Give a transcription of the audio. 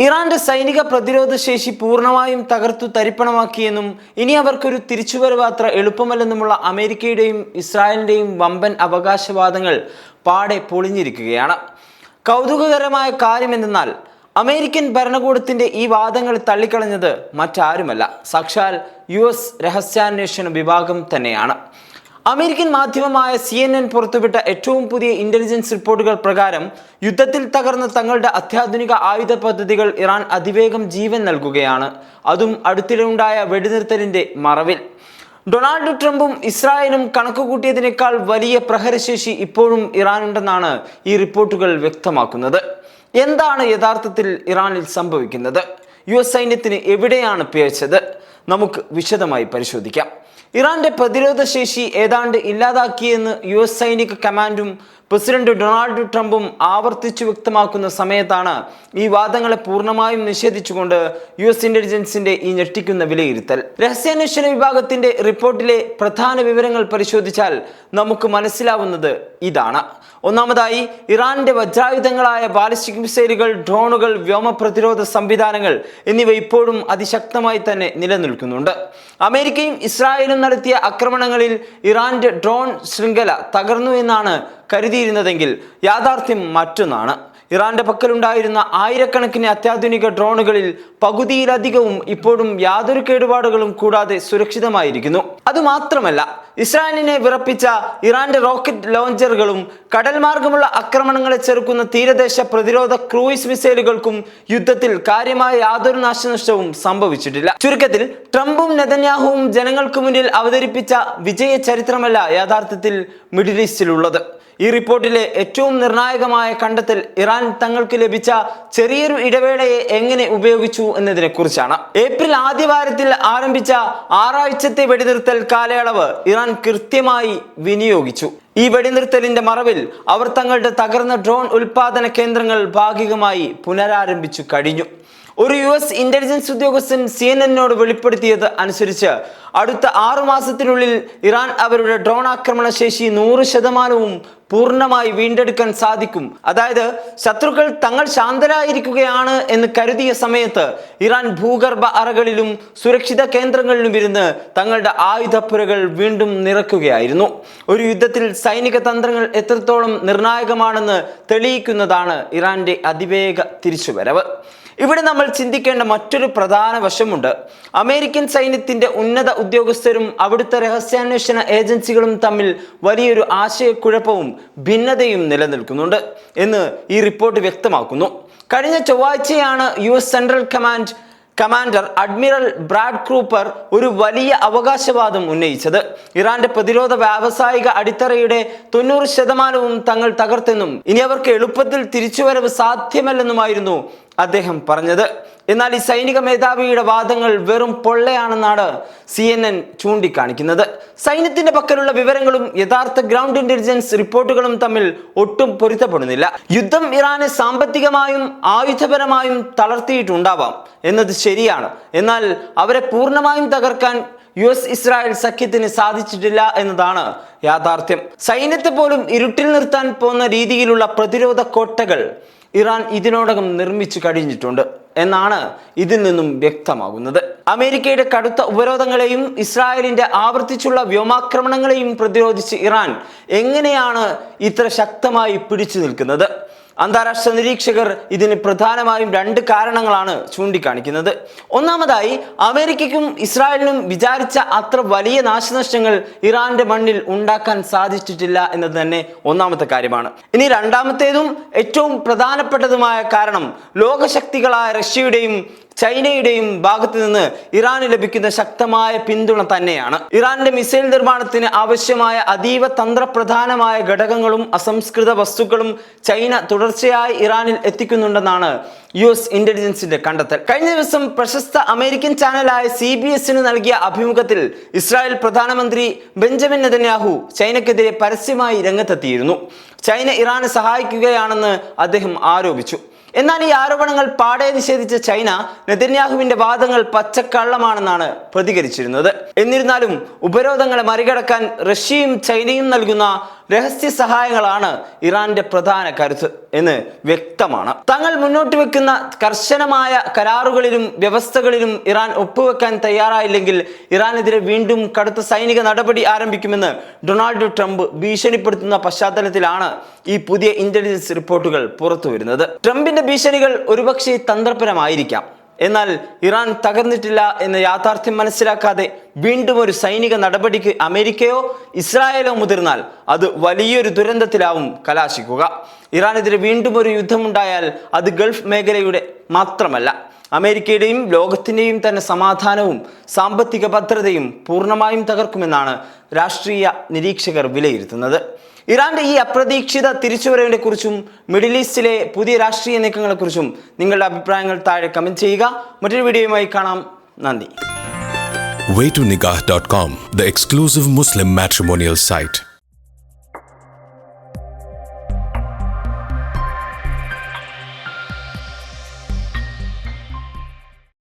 ഇറാന്റെ സൈനിക പ്രതിരോധ ശേഷി പൂർണ്ണമായും തകർത്തു തരിപ്പണമാക്കിയെന്നും ഇനി അവർക്കൊരു തിരിച്ചുവരവ് അത്ര എളുപ്പമല്ലെന്നുമുള്ള അമേരിക്കയുടെയും ഇസ്രായേലിന്റെയും വമ്പൻ അവകാശവാദങ്ങൾ പാടെ പൊളിഞ്ഞിരിക്കുകയാണ്. കൗതുകകരമായ കാര്യമെന്തെന്നാൽ അമേരിക്കൻ ഭരണകൂടത്തിന്റെ ഈ വാദങ്ങൾ തള്ളിക്കളഞ്ഞത് മറ്റാരുമല്ല, സാക്ഷാൽ US രഹസ്യാന്വേഷണ വിഭാഗം തന്നെയാണ്. അമേരിക്കൻ മാധ്യമമായ CNN പുറത്തുവിട്ട ഏറ്റവും പുതിയ ഇന്റലിജൻസ് റിപ്പോർട്ടുകൾ പ്രകാരം യുദ്ധത്തിൽ തകർന്ന തങ്ങളുടെ അത്യാധുനിക ആയുധ പദ്ധതികൾ ഇറാൻ അതിവേഗം ജീവൻ നൽകുകയാണ്, അതും അടുത്തിടെയുണ്ടായ വെടിനിർത്തലിന്റെ മറവിൽ. ഡൊണാൾഡ് ട്രംപും ഇസ്രായേലും കണക്കുകൂട്ടിയതിനേക്കാൾ വലിയ പ്രഹരശേഷി ഇപ്പോഴും ഇറാനുണ്ടെന്നാണ് ഈ റിപ്പോർട്ടുകൾ വ്യക്തമാക്കുന്നത്. എന്താണ് യഥാർത്ഥത്തിൽ ഇറാനിൽ സംഭവിക്കുന്നത്? US സൈന്യത്തിന് എവിടെയാണ് പിഴച്ചത്? നമുക്ക് വിശദമായി പരിശോധിക്കാം. ഇറാന്റെ പ്രതിരോധ ശേഷി ഏതാണ്ട് ഇല്ലാതാക്കിയെന്ന് US സൈനിക കമാൻഡും പ്രസിഡന്റ് ഡൊണാൾഡ് ട്രംപും ആവർത്തിച്ചു വ്യക്തമാക്കുന്ന സമയത്താണ് ഈ വാദങ്ങളെ പൂർണ്ണമായും നിഷേധിച്ചുകൊണ്ട് US ഇന്റലിജൻസിന്റെ ഈ ഞെട്ടിക്കുന്ന വിലയിരുത്തൽ. രഹസ്യാന്വേഷണ വിഭാഗത്തിന്റെ റിപ്പോർട്ടിലെ പ്രധാന വിവരങ്ങൾ പരിശോധിച്ചാൽ നമുക്ക് മനസ്സിലാവുന്നത് ഇതാണ്. ഒന്നാമതായി, ഇറാന്റെ വജ്രായുധങ്ങളായ ബാലിസ്റ്റിക് മിസൈലുകൾ, ഡ്രോണുകൾ, വ്യോമ പ്രതിരോധ സംവിധാനങ്ങൾ എന്നിവ ഇപ്പോഴും അതിശക്തമായി തന്നെ നിലനിൽക്കുന്നുണ്ട്. അമേരിക്കയും ഇസ്രായേലും നടത്തിയ ആക്രമണങ്ങളിൽ ഇറാന്റെ ഡ്രോൺ ശൃംഖല തകർന്നു എന്നാണ് കരുതിയിരുന്നതെങ്കിൽ യാഥാർത്ഥ്യം മറ്റൊന്നാണ്. ഇറാന്റെ പക്കലുണ്ടായിരുന്ന ആയിരക്കണക്കിന് അത്യാധുനിക ഡ്രോണുകളിൽ പകുതിയിലധികവും ഇപ്പോഴും യാതൊരു കേടുപാടുകളും കൂടാതെ സുരക്ഷിതമായിരിക്കുന്നു. അതുമാത്രമല്ല, ഇസ്രായേലിനെ വിറപ്പിച്ച ഇറാന്റെ റോക്കറ്റ് ലോഞ്ചറുകളും കടൽ മാർഗമുള്ള ആക്രമണങ്ങളെ ചെറുക്കുന്ന തീരദേശ പ്രതിരോധ ക്രൂയിസ് മിസൈലുകൾക്കും യുദ്ധത്തിൽ കാര്യമായ യാതൊരു നാശനഷ്ടവും സംഭവിച്ചിട്ടില്ല. ചുരുക്കത്തിൽ, ട്രംപും നെതന്യാഹുവും ജനങ്ങൾക്ക് മുന്നിൽ അവതരിപ്പിച്ച വിജയ ചരിത്രമല്ല യഥാർത്ഥത്തിൽ മിഡിൽ ഈസ്റ്റിലുള്ളത്. ഈ റിപ്പോർട്ടിലെ ഏറ്റവും നിർണായകമായ കണ്ടെത്തൽ ഇറാൻ തങ്ങൾക്ക് ലഭിച്ച ചെറിയൊരു ഇടവേളയെ എങ്ങനെ ഉപയോഗിച്ചു എന്നതിനെ കുറിച്ചാണ്. ഏപ്രിൽ ആദ്യവാരത്തിൽ ആരംഭിച്ച 6 ആഴ്ചത്തെ വെടിനിർത്തൽ കാലയളവ് ഇറാൻ കൃത്യമായി വിനിയോഗിച്ചു. ഈ വെടിനിർത്തലിന്റെ മറവിൽ അവർ തങ്ങളുടെ തകർന്ന ഡ്രോൺ ഉൽപാദന കേന്ദ്രങ്ങൾ ഭാഗികമായി പുനരാരംഭിച്ചു കഴിഞ്ഞു. ഒരു US ഇന്റലിജൻസ് ഉദ്യോഗസ്ഥൻ CNN വെളിപ്പെടുത്തിയത് അനുസരിച്ച് അടുത്ത 6 മാസത്തിനുള്ളിൽ ഇറാൻ അവരുടെ ഡ്രോൺ ആക്രമണ ശേഷി 100% പൂർണ്ണമായി വീണ്ടെടുക്കാൻ സാധിക്കും. അതായത്, ശത്രുക്കൾ തങ്ങൾ ശാന്തരായിരിക്കുകയാണ് എന്ന് കരുതിയ സമയത്ത് ഇറാൻ ഭൂഗർഭ അറകളിലും സുരക്ഷിത കേന്ദ്രങ്ങളിലും ഇരുന്ന് തങ്ങളുടെ ആയുധപ്പുരകൾ വീണ്ടും നിറയ്ക്കുകയായിരുന്നു. ഒരു യുദ്ധത്തിൽ സൈനിക തന്ത്രങ്ങൾ എത്രത്തോളം നിർണായകമാണെന്ന് തെളിയിക്കുന്നതാണ് ഇറാന്റെ അതിവേഗ തിരിച്ചുവരവ്. ഇവിടെ നമ്മൾ ചിന്തിക്കേണ്ട മറ്റൊരു പ്രധാന വശമുണ്ട്. അമേരിക്കൻ സൈന്യത്തിന്റെ ഉന്നത ഉദ്യോഗസ്ഥരും അവിടുത്തെ രഹസ്യാന്വേഷണ ഏജൻസികളും തമ്മിൽ വലിയൊരു ആശയക്കുഴപ്പവും ഭിന്നതയും നിലനിൽക്കുന്നുണ്ട് എന്ന് ഈ റിപ്പോർട്ട് വ്യക്തമാക്കുന്നു. കഴിഞ്ഞ ചൊവ്വാഴ്ചയാണ് US central commander admiral Brad Cooper ഒരു വലിയ അവകാശവാദം ഉന്നയിച്ചത്. ഇറാന്റെ പ്രതിരോധ വ്യാവസായിക അടിത്തറയുടെ 90% തങ്ങൾ തകർത്തെന്നും ഇനി അവർക്ക് എളുപ്പത്തിൽ തിരിച്ചുവരവ് സാധ്യമല്ലെന്നുമായിരുന്നു അദ്ദേഹം പറഞ്ഞത്. എന്നാൽ ഈ സൈനിക മേധാവിയുടെ വാദങ്ങൾ വെറും പൊള്ളയാണെന്നാണ് CNN ചൂണ്ടിക്കാണിക്കുന്നത്. സൈന്യത്തിന്റെ പക്കലുള്ള വിവരങ്ങളും യഥാർത്ഥ ഗ്രൗണ്ട് ഇന്റലിജൻസ് റിപ്പോർട്ടുകളും തമ്മിൽ ഒട്ടും പൊരുത്തപ്പെടുന്നില്ല. യുദ്ധം ഇറാനെ സാമ്പത്തികമായും ആയുധപരമായും തളർത്തിയിട്ടുണ്ടാവാം എന്നത് ശരിയാണ്. എന്നാൽ അവരെ പൂർണ്ണമായും തകർക്കാൻ US ഇസ്രായേൽ സഖ്യത്തിന് സാധിച്ചിട്ടില്ല എന്നതാണ് യാഥാർത്ഥ്യം. സൈന്യത്തെ പോലും ഇരുട്ടിൽ നിർത്താൻ പോകുന്ന രീതിയിലുള്ള പ്രതിരോധ കോട്ടകൾ ഇറാൻ ഇതിനോടകം നിർമ്മിച്ചു കഴിഞ്ഞിട്ടുണ്ട് എന്നാണ് ഇതിൽ നിന്നും വ്യക്തമാകുന്നത്. അമേരിക്കയുടെ കടുത്ത ഉപരോധങ്ങളെയും ഇസ്രായേലിന്റെ ആവർത്തിച്ചുള്ള വ്യോമാക്രമണങ്ങളെയും പ്രതിരോധിച്ച് ഇറാൻ എങ്ങനെയാണ് ഇത്ര ശക്തമായി പിടിച്ചു നിൽക്കുന്നത്? അന്താരാഷ്ട്ര നിരീക്ഷകർ ഇതിന് പ്രധാനമായും 2 കാരണങ്ങളാണ് ചൂണ്ടിക്കാണിക്കുന്നത്. ഒന്നാമതായി, അമേരിക്കയ്ക്കും ഇസ്രായേലിനും വിചാരിച്ച അത്ര വലിയ നാശനഷ്ടങ്ങൾ ഇറാന്റെ മണ്ണിൽ ഉണ്ടാക്കാൻ സാധിച്ചിട്ടില്ല എന്നത് തന്നെ ഒന്നാമത്തെ കാര്യമാണ്. ഇനി രണ്ടാമത്തേതും ഏറ്റവും പ്രധാനപ്പെട്ടതുമായ കാരണം ലോകശക്തികളായ റഷ്യയുടെയും ചൈനയുടെയും ഭാഗത്ത് നിന്ന് ഇറാന് ലഭിക്കുന്ന ശക്തമായ പിന്തുണ തന്നെയാണ്. ഇറാന്റെ മിസൈൽ നിർമ്മാണത്തിന് ആവശ്യമായ അതീവ തന്ത്രപ്രധാനമായ ഘടകങ്ങളും അസംസ്കൃത വസ്തുക്കളും ചൈന തുടർച്ചയായി ഇറാനിൽ എത്തിക്കുന്നുണ്ടെന്നാണ് US ഇന്റലിജൻസിന്റെ കണ്ടെത്തൽ. കഴിഞ്ഞ ദിവസം പ്രശസ്ത അമേരിക്കൻ ചാനലായ CBS നൽകിയ അഭിമുഖത്തിൽ ഇസ്രായേൽ പ്രധാനമന്ത്രി ബെഞ്ചമിൻ നെതന്യാഹു ചൈനയ്ക്കെതിരെ പരസ്യമായി രംഗത്തെത്തിയിരുന്നു. ചൈന ഇറാനെ സഹായിക്കുകയാണെന്ന് അദ്ദേഹം ആരോപിച്ചു. എന്നാൽ ഈ ആരോപണങ്ങൾ പാടെ നിഷേധിച്ച ചൈന നെതന്യാഹുവിന്റെ വാദങ്ങൾ പച്ചക്കള്ളമാണെന്നാണ് പ്രതികരിച്ചിരുന്നത്. എന്നിരുന്നാലും ഉപരോധങ്ങളെ മറികടക്കാൻ റഷ്യയും ചൈനയും നൽകുന്ന രഹസ്യ സഹായങ്ങളാണ് ഇറാന്റെ പ്രധാന കരുത്ത് എന്ന് വ്യക്തമാണ്. തങ്ങൾ മുന്നോട്ട് വെക്കുന്ന കർശനമായ കരാറുകളിലും വ്യവസ്ഥകളിലും ഇറാൻ ഒപ്പുവെക്കാൻ തയ്യാറായില്ലെങ്കിൽ ഇറാനെതിരെ വീണ്ടും കടുത്ത സൈനിക നടപടി ആരംഭിക്കുമെന്ന് ഡൊണാൾഡ് ട്രംപ് ഭീഷണിപ്പെടുത്തുന്ന പശ്ചാത്തലത്തിലാണ് ഈ പുതിയ ഇന്റലിജൻസ് റിപ്പോർട്ടുകൾ പുറത്തു വരുന്നത്. ട്രംപിന്റെ ഭീഷണികൾ ഒരുപക്ഷെ തന്ത്രപരമായിരിക്കാം. എന്നാൽ ഇറാൻ തകർന്നിട്ടില്ല എന്ന യാഥാർത്ഥ്യം മനസ്സിലാക്കാതെ വീണ്ടും ഒരു സൈനിക നടപടിക്ക് അമേരിക്കയോ ഇസ്രായേലോ മുതിർന്നാൽ അത് വലിയൊരു ദുരന്തത്തിലാവും കലാശിക്കുക. ഇറാനെതിരെ വീണ്ടും ഒരു യുദ്ധമുണ്ടായാൽ അത് ഗൾഫ് മേഖലയുടെ മാത്രമല്ല, അമേരിക്കയുടെയും ലോകത്തിൻ്റെയും തന്നെ സമാധാനവും സാമ്പത്തിക ഭദ്രതയും പൂർണ്ണമായും തകർക്കുമെന്നാണ് രാഷ്ട്രീയ നിരീക്ഷകർ വിലയിരുത്തുന്നത്. ഇറാന്റെ ഈ അപ്രതീക്ഷിത തിരിച്ചുവരവിനെ കുറിച്ചും മിഡിൽ ഈസ്റ്റിലെ പുതിയ രാഷ്ട്രീയ നീക്കങ്ങളെക്കുറിച്ചും നിങ്ങളുടെ അഭിപ്രായങ്ങൾ താഴെ കമന്റ് ചെയ്യുക. മറ്റൊരു വീഡിയോയുമായി കാണാം. നന്ദി. Way2Nikah.com, the exclusive Muslim matrimonial site.